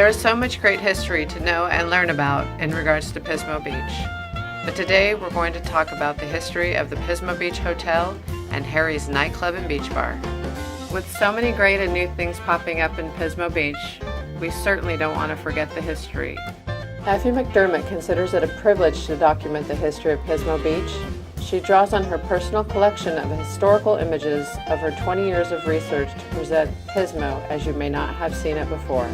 There is so much great history to know and learn about in regards to Pismo Beach. But today we're going to talk about the history of the Pismo Beach Hotel and Harry's Nightclub and Beach Bar. With so many great and new things popping up in Pismo Beach, we certainly don't want to forget the history. Effie McDermott considers it a privilege to document the history of Pismo Beach. She draws on her personal collection of historical images of her 20 years of research to present Pismo as you may not have seen it before.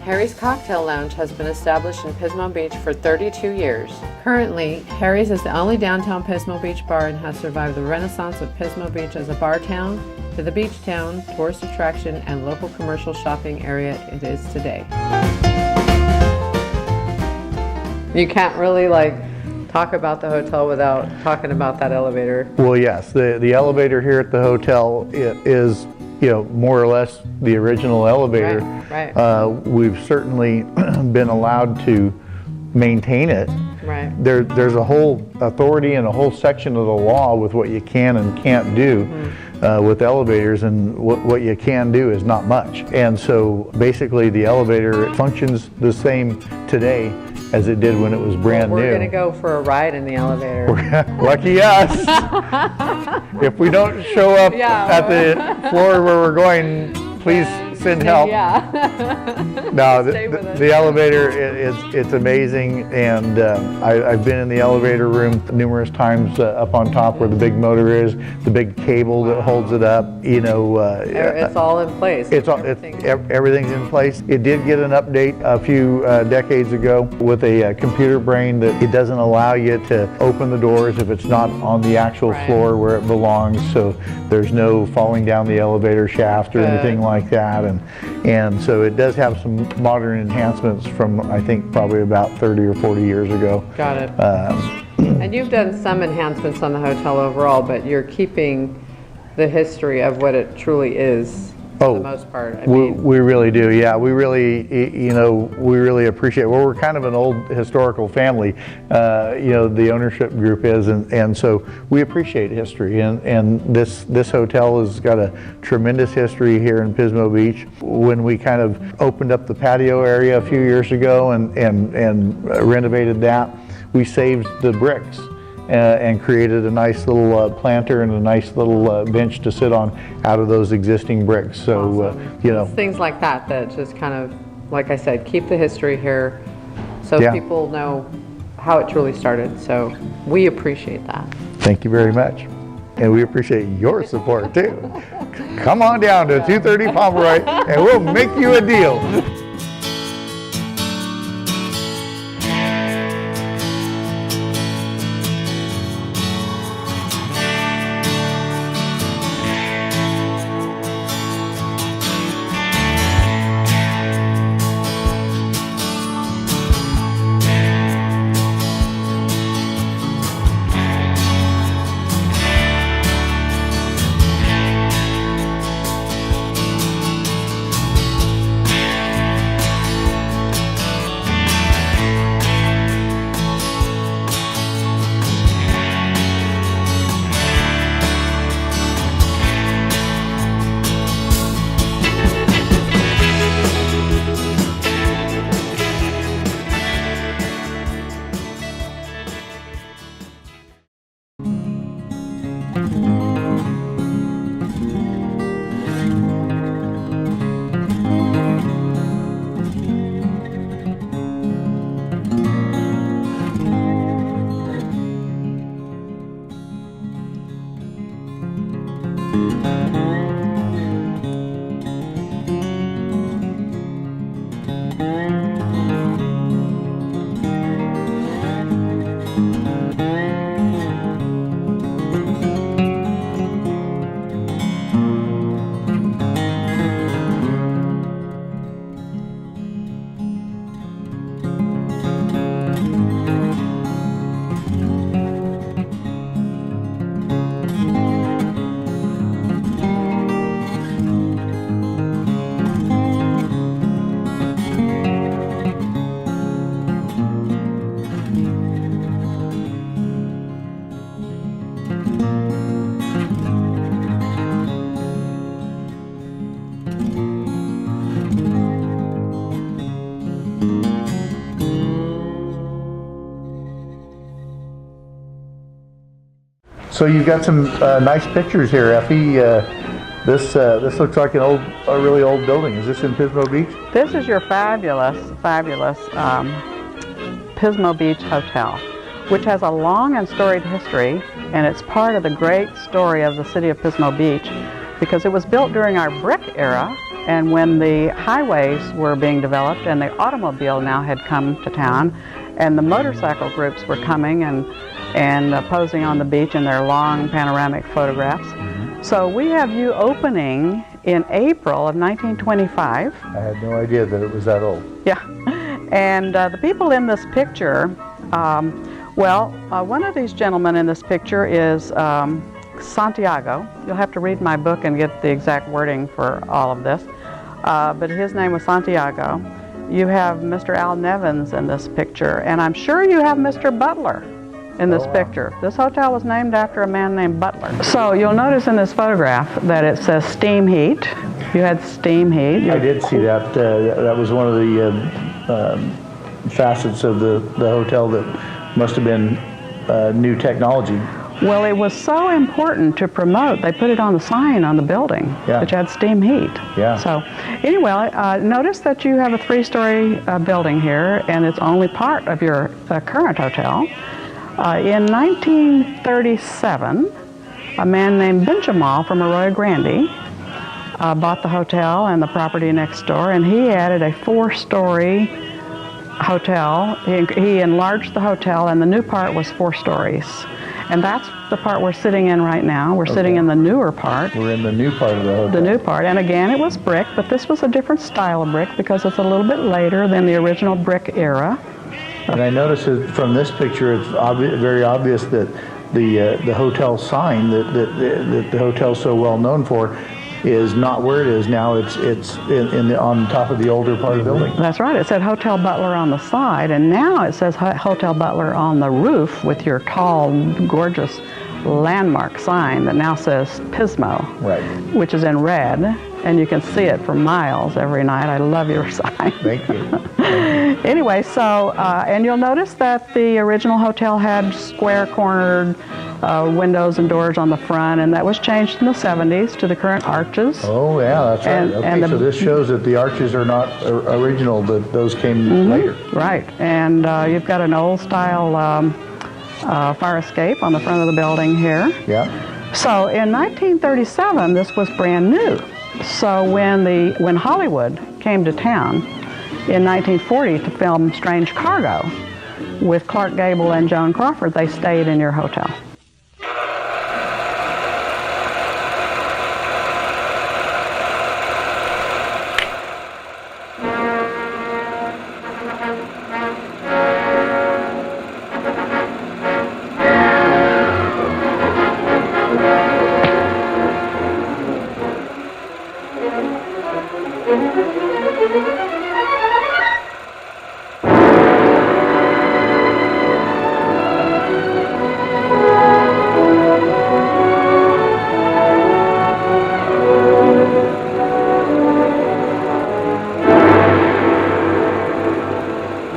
Harry's Cocktail Lounge has been established in Pismo Beach for 32 years. Currently, Harry's is the only downtown Pismo Beach bar and has survived the renaissance of Pismo Beach as a bar town to the beach town, tourist attraction, and local commercial shopping area it is today. You can't really talk about the hotel without talking about that elevator. Well, yes, the elevator here at the hotel is, more or less the original elevator. Right. We've certainly been allowed to maintain it. Right. There's a whole authority and a whole section of the law with what you can and can't do with elevators, and what you can do is not much. And so basically the elevator functions the same today as it did when it was brand new. We're going to go for a ride in the elevator. Lucky us. If we don't show up at the floor where we're going, please send help. Yeah. No, the elevator, it's amazing, and I've been in the elevator room numerous times up on top where the big motor is, the big cable that holds it up. It's all in place. Everything's in place. It did get an update a few decades ago with a computer brain that it doesn't allow you to open the doors if it's not on the actual floor where it belongs, so there's no falling down the elevator shaft or anything like that. And so it does have some modern enhancements from, I think, probably about 30 or 40 years ago. Got it. And you've done some enhancements on the hotel overall, but you're keeping the history of what it truly is for the most part. We really do, yeah. We really, we really appreciate it. Well, we're kind of an old historical family, the ownership group is, and so we appreciate history. And this hotel has got a tremendous history here in Pismo Beach. When we kind of opened up the patio area a few years ago and renovated that, we saved the bricks. And created a nice little planter and a nice little bench to sit on out of those existing bricks. So, awesome. Things like that just kind of, like I said, keep the history here so people know how it truly started. So we appreciate that. Thank you very much. And we appreciate your support too. Come on down to 230 Pomeroy and we'll make you a deal. So you've got some nice pictures here, Effie. This looks like a really old building. Is this in Pismo Beach? This is your fabulous Pismo Beach Hotel, which has a long and storied history, and it's part of the great story of the city of Pismo Beach because it was built during our brick era, and when the highways were being developed and the automobile now had come to town, and the motorcycle groups were coming and posing on the beach in their long panoramic photographs. So we have you opening in April of 1925. I had no idea that it was that old. Yeah, and the people in this picture, one of these gentlemen in this picture is Santiago. You'll have to read my book and get the exact wording for all of this, but his name was Santiago. You have Mr. Al Nevins in this picture, and I'm sure you have Mr. Butler in this picture. This hotel was named after a man named Butler. So you'll notice in this photograph that it says steam heat. You had steam heat. I did see that. That was one of the facets of the hotel that must have been new technology. Well, it was so important to promote. They put it on the sign on the building, which had steam heat. Yeah. So anyway, notice that you have a 3-story building here, and it's only part of your current hotel. In 1937, a man named Benjamin from Arroyo Grande bought the hotel and the property next door, and he added a 4-story hotel. He enlarged the hotel, and the new part was 4 stories. And that's the part we're sitting in right now. We're sitting in the newer part. We're in the new part of the hotel. The new part. And again, it was brick, but this was a different style of brick because it's a little bit later than the original brick era. And I noticed that from this picture, it's very obvious that the hotel sign that the hotel's so well known for is not where it is now. It's on top of the older part of the building. That's right. It said Hotel Butler on the side, and now it says Hotel Butler on the roof with your tall, gorgeous landmark sign that now says Pismo, which is in red, and you can see it for miles every night. I love your sign. Thank you. Anyway, so, and you'll notice that the original hotel had square-cornered windows and doors on the front, and that was changed in the 70s to the current arches. Oh, yeah, that's right. So this shows that the arches are not original, but those came later. Right, and you've got an old-style fire escape on the front of the building here. Yeah. So in 1937, this was brand new. So when Hollywood came to town in 1940 to film Strange Cargo with Clark Gable and Joan Crawford, they stayed in your hotel.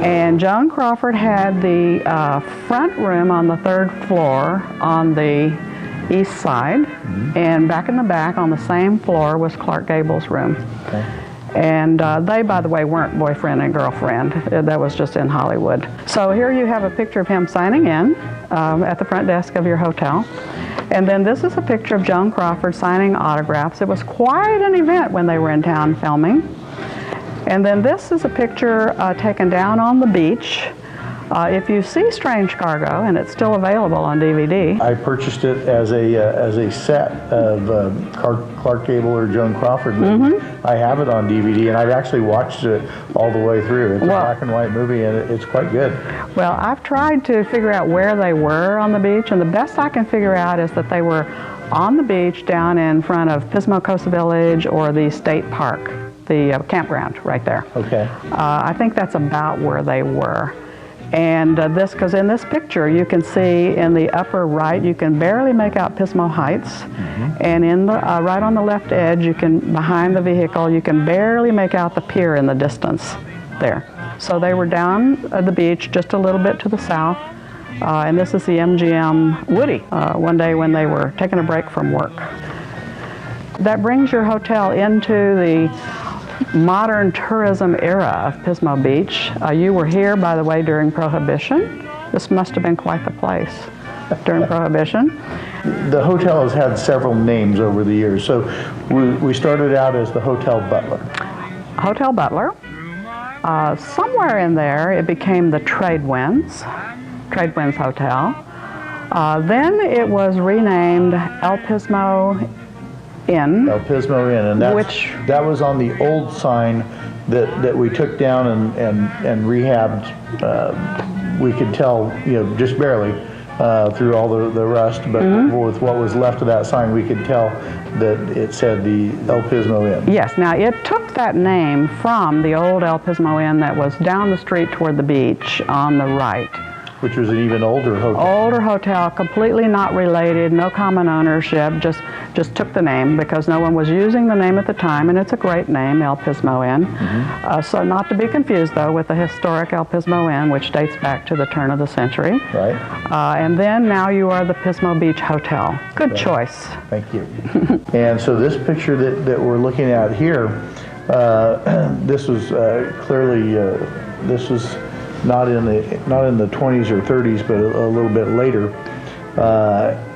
And Joan Crawford had the front room on the 3rd floor on the east side, and back in the back on the same floor was Clark Gable's room. Okay. And they, by the way, weren't boyfriend and girlfriend. That was just in Hollywood. So here you have a picture of him signing in at the front desk of your hotel. And then this is a picture of Joan Crawford signing autographs. It was quite an event when they were in town filming. And then this is a picture taken down on the beach. If you see Strange Cargo, and it's still available on DVD. I purchased it as a set of Clark Gable or Joan Crawford movies. I have it on DVD, and I've actually watched it all the way through. It's a black and white movie, and it's quite good. Well, I've tried to figure out where they were on the beach, and the best I can figure out is that they were on the beach down in front of Pismo Costa Village or the State Park, the campground right there. Okay. I think that's about where they were. And because in this picture you can see in the upper right, you can barely make out Pismo Heights. And in the right on the left edge, you can, behind the vehicle, you can barely make out the pier in the distance there. So they were down at the beach just a little bit to the south And this is the MGM Woody, one day when they were taking a break from work. That brings your hotel into the modern tourism era of Pismo Beach. You were here, by the way, during Prohibition. This must have been quite the place during Prohibition. The hotel has had several names over the years. So we started out as the Hotel Butler. Hotel Butler. Somewhere in there, it became the Tradewinds Hotel. Then it was renamed El Pismo Inn. El Pismo Inn, and that was on the old sign that we took down and rehabbed. We could tell, just barely through all the rust, but with what was left of that sign, we could tell that it said the El Pismo Inn. Yes, now it took that name from the old El Pismo Inn that was down the street toward the beach on the right. Which was an even older hotel. Older hotel, completely not related, no common ownership, just took the name because no one was using the name at the time, and it's a great name, El Pismo Inn. So not to be confused, though, with the historic El Pismo Inn, which dates back to the turn of the century. Right. And then now you are the Pismo Beach Hotel. Good choice. Thank you. And so this picture that we're looking at here, this was clearly, this was not in the 20s or 30s, but a little bit later.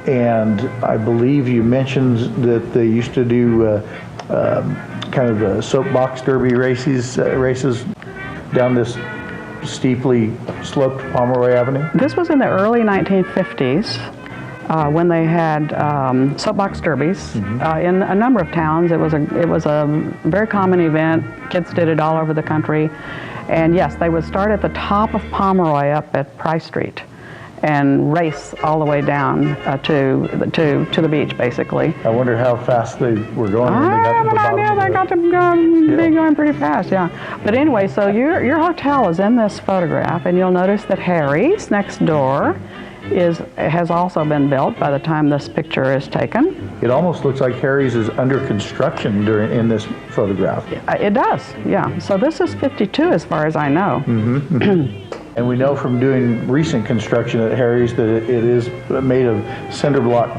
And I believe you mentioned that they used to do kind of soapbox derby races down this steeply sloped Pomeroy Avenue. This was in the early 1950s. When they had soapbox derbies in a number of towns. It was a very common event. Kids did it all over the country. And yes, they would start at the top of Pomeroy up at Price Street and race all the way down to the beach, basically. I wonder how fast they were going when they got to the bottom. Yeah, they got to be going pretty fast, yeah. But anyway, so your hotel is in this photograph, and you'll notice that Harry's next door has also been built by the time this picture is taken. It almost looks like Harry's is under construction in this photograph. It does, yeah. So this is 52 as far as I know. And we know from doing recent construction at Harry's that it is made of cinder block,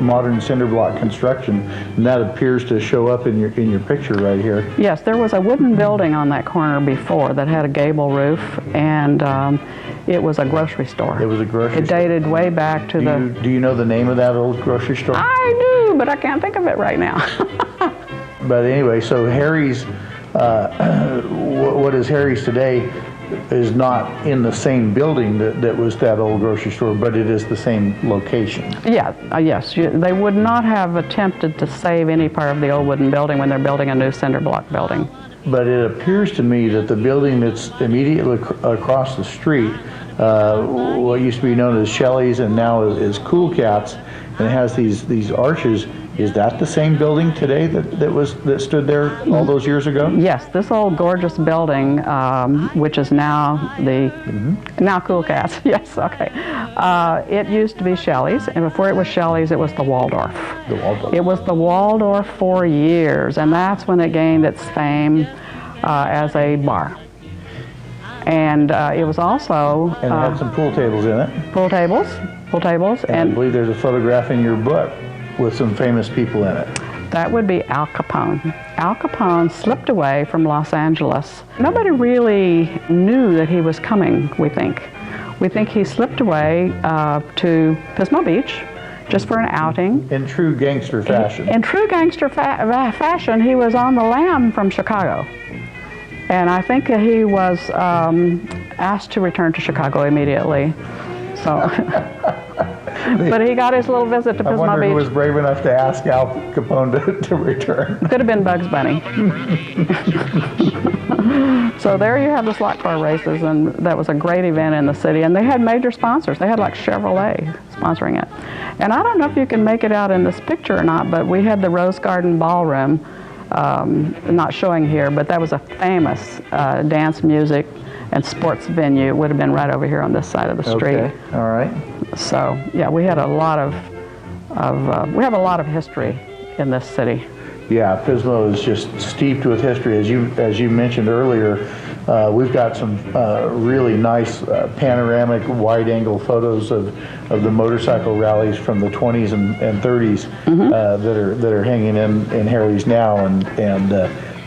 modern cinder block construction, and that appears to show up in your picture right here. Yes, there was a wooden building on that corner before that had a gable roof, and it was a grocery store. It was a grocery store. It dated way back to Do you know the name of that old grocery store? I do, but I can't think of it right now. But anyway, so Harry's, what is Harry's today is not in the same building that was that old grocery store, but it is the same location. Yeah, yes. They would not have attempted to save any part of the old wooden building when they're building a new cinder block building. But it appears to me that the building that's immediately across the street, what used to be known as Shelley's and now is Cool Cats, and it has these arches. Is that the same building today that stood there all those years ago? Yes, this old gorgeous building, which is now now Cool Cats. Yes, okay. It used to be Shelley's, and before it was Shelley's, it was the Waldorf. The Waldorf. It was the Waldorf for years, and that's when it gained its fame as a bar. And it was also and it had some pool tables in it. Pool tables, and I believe there's a photograph in your book with some famous people in it. That would be Al Capone. Al Capone slipped away from Los Angeles. Nobody really knew that he was coming, we think. We think he slipped away to Pismo Beach just for an outing. In true gangster fashion. In true gangster fashion, he was on the lam from Chicago. And I think he was asked to return to Chicago immediately. So. But he got his little visit to Pismo Beach. I wonder who was brave enough to ask Al Capone to return. Could have been Bugs Bunny. So there you have the slot car races, and that was a great event in the city. And they had major sponsors. They had like Chevrolet sponsoring it. And I don't know if you can make it out in this picture or not, but we had the Rose Garden Ballroom, not showing here, but that was a famous dance music and sports venue. It would have been right over here on this side of the street. Okay. All right. So yeah, we had a lot of we have a lot of history in this city. Yeah, Pismo is just steeped with history. As you mentioned earlier, we've got some really nice panoramic wide-angle photos of the motorcycle rallies from the 20s and 30s that are hanging in Harry's now, and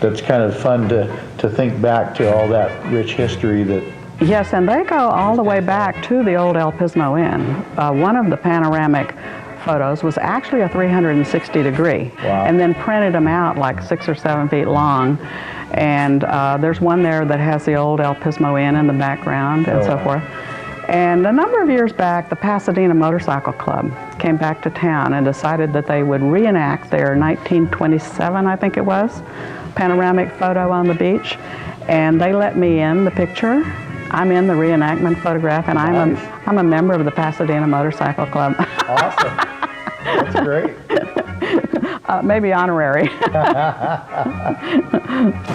that's kind of fun to think back to all that rich history that. Yes, and they go all the way back to the old El Pismo Inn. One of the panoramic photos was actually a 360 degree, and then printed them out like 6 or 7 feet long. And there's one there that has the old El Pismo Inn in the background and so forth. And a number of years back, the Pasadena Motorcycle Club came back to town and decided that they would reenact their 1927, I think it was, panoramic photo on the beach. And they let me in the picture. I'm in the reenactment photograph, and I'm a member of the Pasadena Motorcycle Club. Awesome. That's great. Maybe honorary.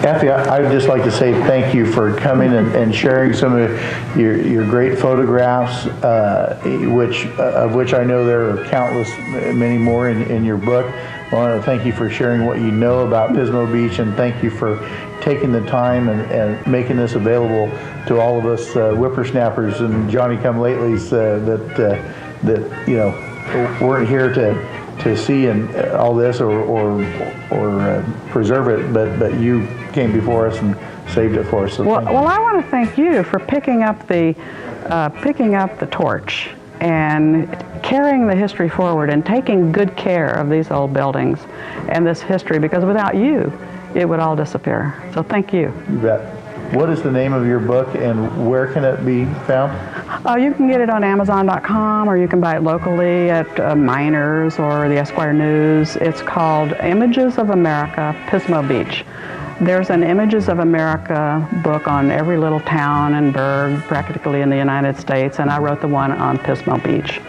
Effie, I'd just like to say thank you for coming and sharing some of your great photographs, of which I know there are countless, many more in your book. I want to thank you for sharing what you know about Pismo Beach, and thank you for taking the time and making this available to all of us whippersnappers and Johnny-come-latelys that you know weren't here to see and all this or preserve it, but you came before us and saved it for us. So well, I want to thank you for picking up the torch and carrying the history forward and taking good care of these old buildings and this history, because without you, it would all disappear. So thank you. You bet. What is the name of your book, and where can it be found? You can get it on Amazon.com, or you can buy it locally at Miners or the Esquire News. It's called Images of America, Pismo Beach. There's an Images of America book on every little town and burg practically in the United States, and I wrote the one on Pismo Beach.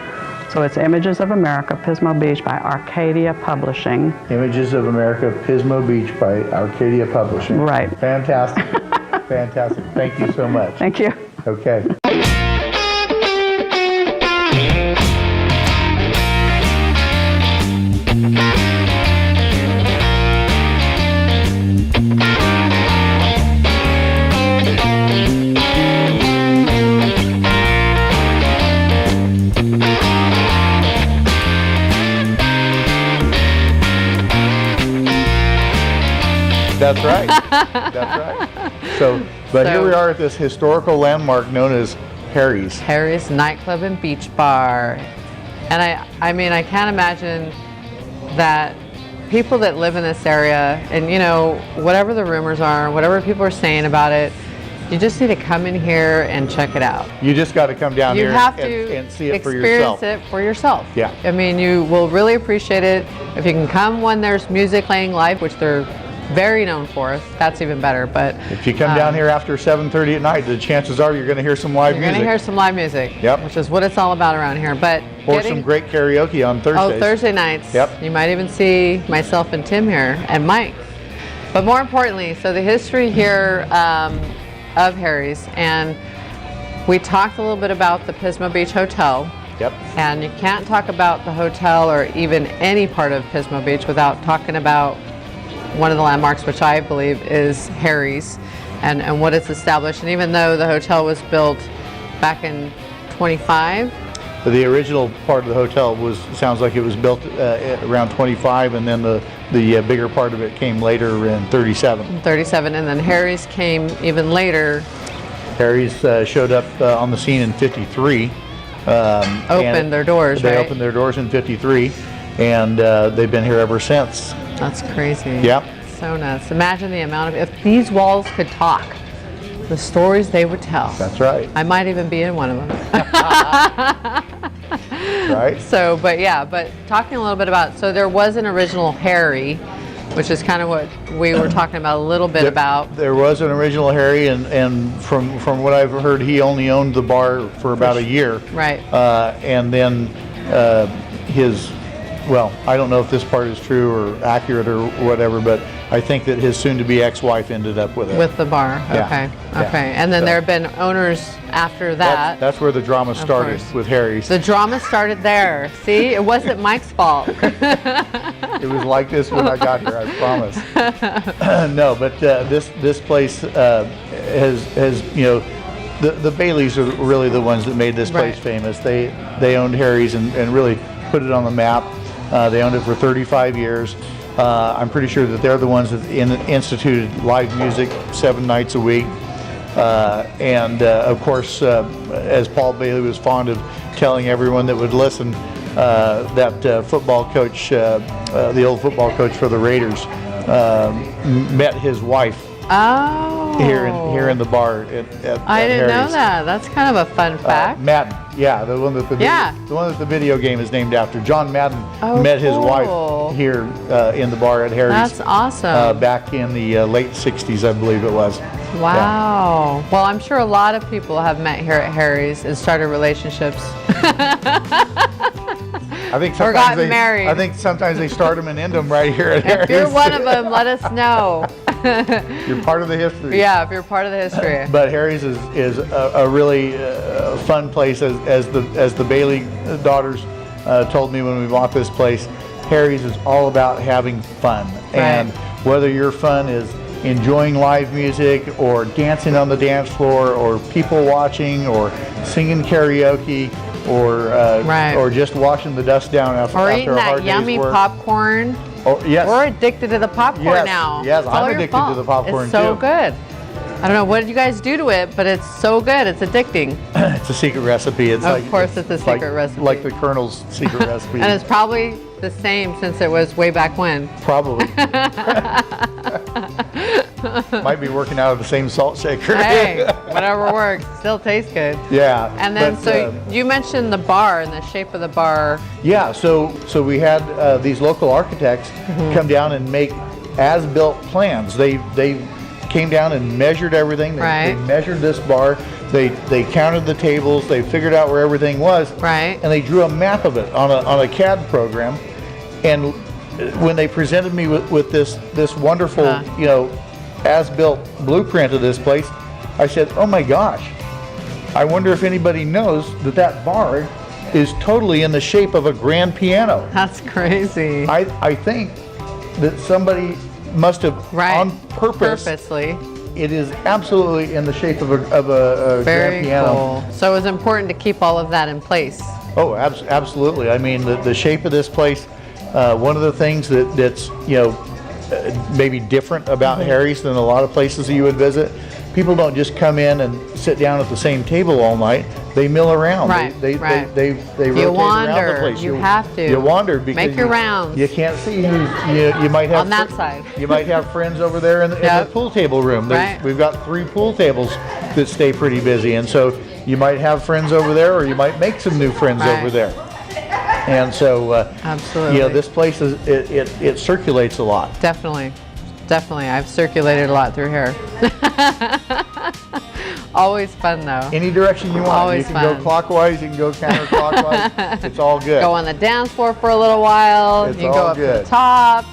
So it's Images of America, Pismo Beach by Arcadia Publishing. Images of America, Pismo Beach by Arcadia Publishing. Right. Fantastic. Fantastic. Thank you so much. Thank you. Okay. That's right. That's right. So here we are at this historical landmark known as Harry's. Harry's Nightclub and Beach Bar. And I mean, I can't imagine that people that live in this area, and you know, whatever the rumors are, whatever people are saying about it, you just need to come in here and check it out. You just got to come down here and see it for yourself. Experience it for yourself. Yeah. I mean, you will really appreciate it. If you can come when there's music playing live, which they're very known for, that's even better. But if you come down here after 7:30 at night, the chances are you're going to hear some live music. You're going to hear some live music. Yep. Which is what it's all about around here. But or some great karaoke on Thursdays. Oh, Thursday nights. Yep. You might even see myself and Tim here, and Mike. But more importantly, so the history here of Harry's, and we talked a little bit about the Pismo Beach Hotel. Yep. And you can't talk about the hotel or even any part of Pismo Beach without talking about one of the landmarks, which I believe is Harry's, and what it's established. And even though the hotel was built back in 25, the original part of the hotel sounds like it was built around 25, and then the bigger part of it came later in 37. 37, and then Harry's came even later. Harry's showed up on the scene in 53. Opened their doors, They right? opened their doors in 53, and they've been here ever since. That's crazy. Yep. So nuts. Imagine the amount of, if these walls could talk, the stories they would tell. That's right. I might even be in one of them. Right. So, but talking a little bit about, so there was an original Harry, which is kind of what we were talking about a little bit about. There was an original Harry, and from what I've heard, he only owned the bar for about a year. Right. And then his well, I don't know if this part is true or accurate or whatever, but I think that his soon-to-be ex-wife ended up with it. With the bar. Yeah. Okay. Yeah. Okay. And then So there have been owners after that. That's where the drama started course. with Harry's. The drama started there. See, it wasn't Mike's fault. It was like this when I got here, I promise. No, but this place has the Baileys are really the ones that made this place famous. They owned Harry's and really put it on the map. They owned it for 35 years. I'm pretty sure that they're the ones that instituted live music 7 nights a week. And of course, as Paul Bailey was fond of telling everyone that would listen, that football coach, the old football coach for the Raiders, met his wife here in the bar at I didn't know Harry's. that. That's kind of a fun fact. Madden, yeah, the one that the video game is named after. John Madden met his wife here in the bar at Harry's. That's awesome. Back in the late '60s, I believe it was. Wow. Yeah. Well, I'm sure a lot of people have met here at Harry's and started relationships. I think or got married. I think sometimes they start them and end them right here at Harry's. If you're one of them, let us know. You're part of the history. Yeah, if you're part of the history. But Harry's is a really fun place, as the Bailey daughters told me when we bought this place. Harry's is all about having fun, and whether your fun is enjoying live music or dancing on the dance floor or people watching or singing karaoke or just washing the dust down after or a eating hard that yummy day's work. popcorn. Oh, yes. We're addicted to the popcorn now. Yes, I'm addicted to the popcorn too. It's so too. good. I don't know what you guys do to it, but it's so good. It's addicting. It's a secret recipe. It's of course, it's a secret recipe. Like the Colonel's secret recipe. And it's probably the same since it was way back when. Probably. Might be working out of the same salt shaker. Hey, whatever works. Still tastes good. Yeah. And then, you mentioned the bar and the shape of the bar. Yeah. So we had these local architects come down and make as-built plans. They came down and measured everything. They measured this bar. They counted the tables. They figured out where everything was. Right. And they drew a map of it on a CAD program. And when they presented me with this wonderful, as-built blueprint of this place, I said, "Oh my gosh! I wonder if anybody knows that bar is totally in the shape of a grand piano." That's crazy. I think that somebody must have on purpose. Purposely. It is absolutely in the shape of a grand piano. Cool. So it was important to keep all of that in place. Oh, absolutely. I mean, the shape of this place. One of the things that's maybe different about Harry's than a lot of places that you would visit. People don't just come in and sit down at the same table all night. They mill around. They rotate around the place. You have to. You wander because make your rounds. You can't see who's. You might have on that side. You might have friends over there in the pool table room. We've got 3 pool tables that stay pretty busy, and so you might have friends over there, or you might make some new friends over there. And so, absolutely, this place it circulates a lot. Definitely. I've circulated a lot through here. Always fun though. Any direction you want. Always you can go clockwise, you can go counterclockwise. It's all good. Go on the dance floor for a little while. It's you can go up to the top,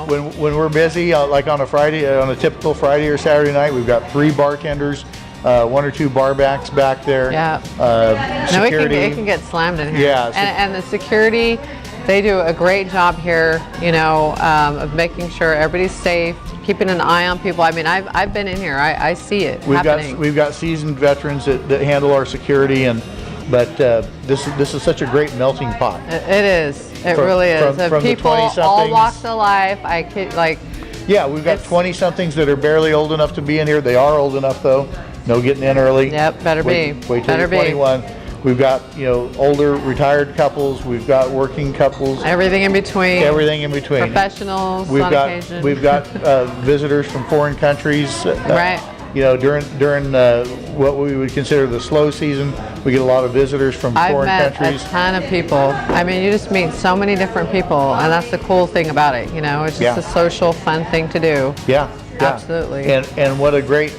When we're busy, like on a Friday, on a typical Friday or Saturday night, we've got 3 bartenders, 1 or 2 barbacks back there. Yeah. Security. It can get slammed in here. Yeah. And the security, they do a great job here, of making sure everybody's safe, keeping an eye on people. I mean, I've been in here. I see it happening. We've got seasoned veterans that handle our security, but this is such a great melting pot. It is. It really is. From people all walks of life. Yeah, we've got 20-somethings that are barely old enough to be in here. They are old enough though. No getting in early. Yep, better be. Wait till you're 21. We've got older retired couples. We've got working couples. Everything in between. Everything in between. Professionals. We've on got occasion. we've got visitors from foreign countries. Right. During what we would consider the slow season, we get a lot of visitors from foreign countries. I've met a ton of people. I mean, you just meet so many different people, and that's the cool thing about it. It's just a social, fun thing to do. Yeah. Absolutely. And what a great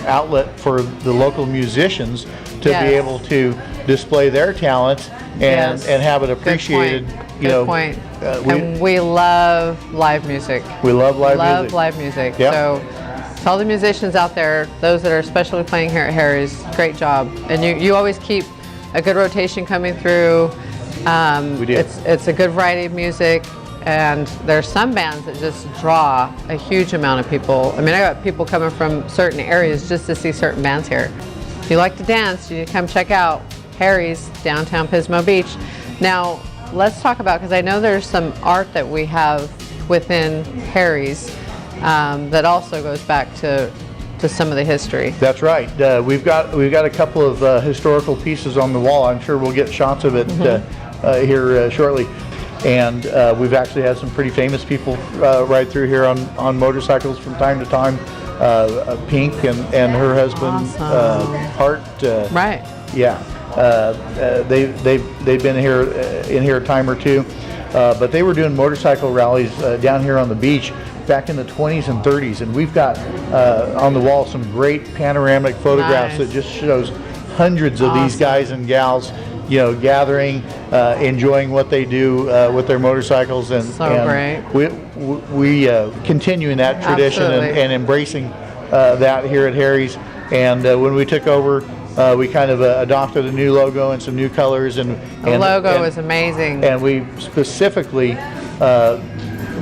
outlet for the local musicians to be able to display their talents and have it appreciated. Good point. And we love live music. We love live music. Live music. Yep. So to all the musicians out there, those that are especially playing here at Harry's, great job. And you always keep a good rotation coming through. We do. It's a good variety of music. And there's some bands that just draw a huge amount of people. I mean, I got people coming from certain areas just to see certain bands here. If you like to dance, you need to come check out Harry's, downtown Pismo Beach. Now, let's talk about, because I know there's some art that we have within Harry's that also goes back to some of the history. That's right. We've got a couple of historical pieces on the wall. I'm sure we'll get shots of it here shortly. And we've actually had some pretty famous people ride through here on motorcycles from time to time. Pink and her husband, Hart. Right. Yeah. They've been here in here a time or two, but they were doing motorcycle rallies down here on the beach back in the 20s and 30s, and we've got on the wall some great panoramic photographs that just shows hundreds of these guys and gals, you know, gathering, enjoying what they do with their motorcycles, and great. We continuing that tradition and embracing that here at Harry's. And when we took over, we kind of adopted a new logo and some new colors, and the logo is amazing. And we specifically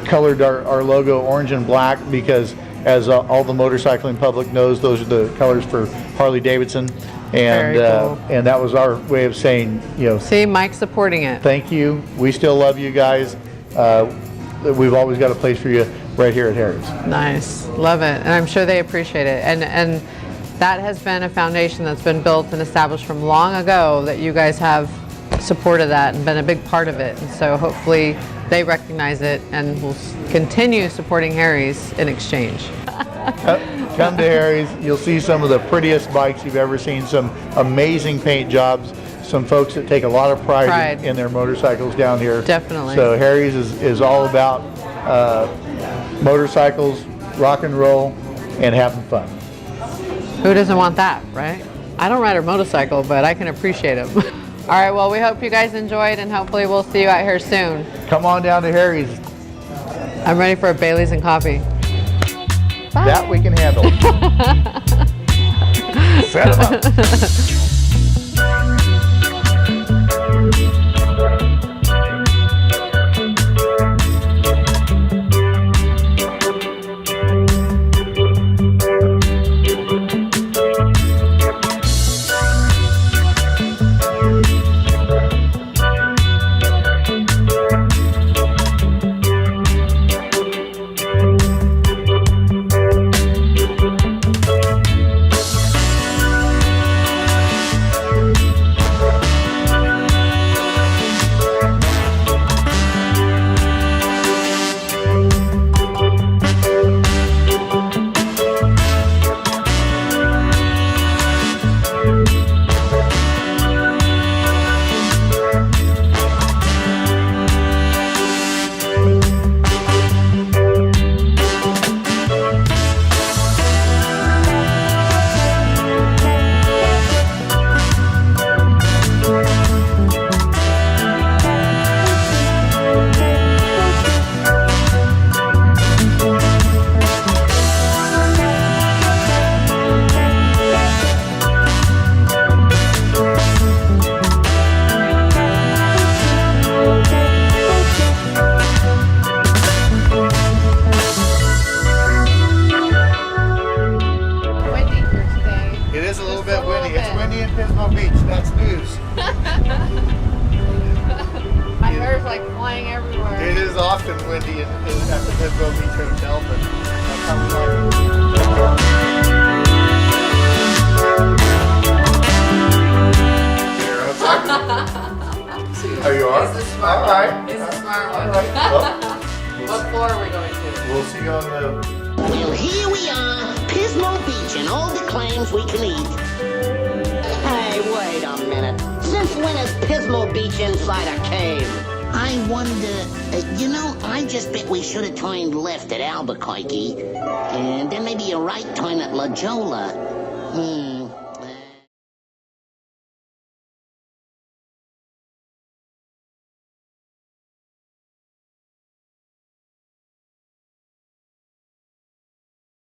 colored our logo orange and black because, as all the motorcycling public knows, those are the colors for Harley Davidson. And cool. And that was our way of saying, you know, see, Mike supporting it. Thank you. We still love you guys. We've always got a place for you right here at Harry's. Nice, love it, and I'm sure they appreciate it. And that has been a foundation that's been built and established from long ago, that you guys have supported that and been a big part of it. And so hopefully they recognize it and will continue supporting Harry's in exchange. Come to Harry's. You'll see some of the prettiest bikes you've ever seen, some amazing paint jobs, some folks that take a lot of pride in their motorcycles down here. Definitely. So Harry's is all about motorcycles, rock and roll, and having fun. Who doesn't want that, right? I don't ride a motorcycle, but I can appreciate them. All right, well, we hope you guys enjoyed, and hopefully we'll see you out here soon. Come on down to Harry's. I'm ready for a Bailey's and coffee. Bye. That we can handle. Set 'em up. My hair's like flying everywhere. It is often windy at the Pismo Beach Hotel, but that's how we like it. Are you on? He's the smart All one. right. He's the smart one. All right. Well, What floor are we going to? we'll see you on the... Well, here we are, Pismo Beach, and all the claims we can eat. Hey, wait a minute. Since when is Pismo Beach inside a cave? I wonder, you know, I just bet we should have turned left at Albuquerque, and then maybe a right turn at La Jolla.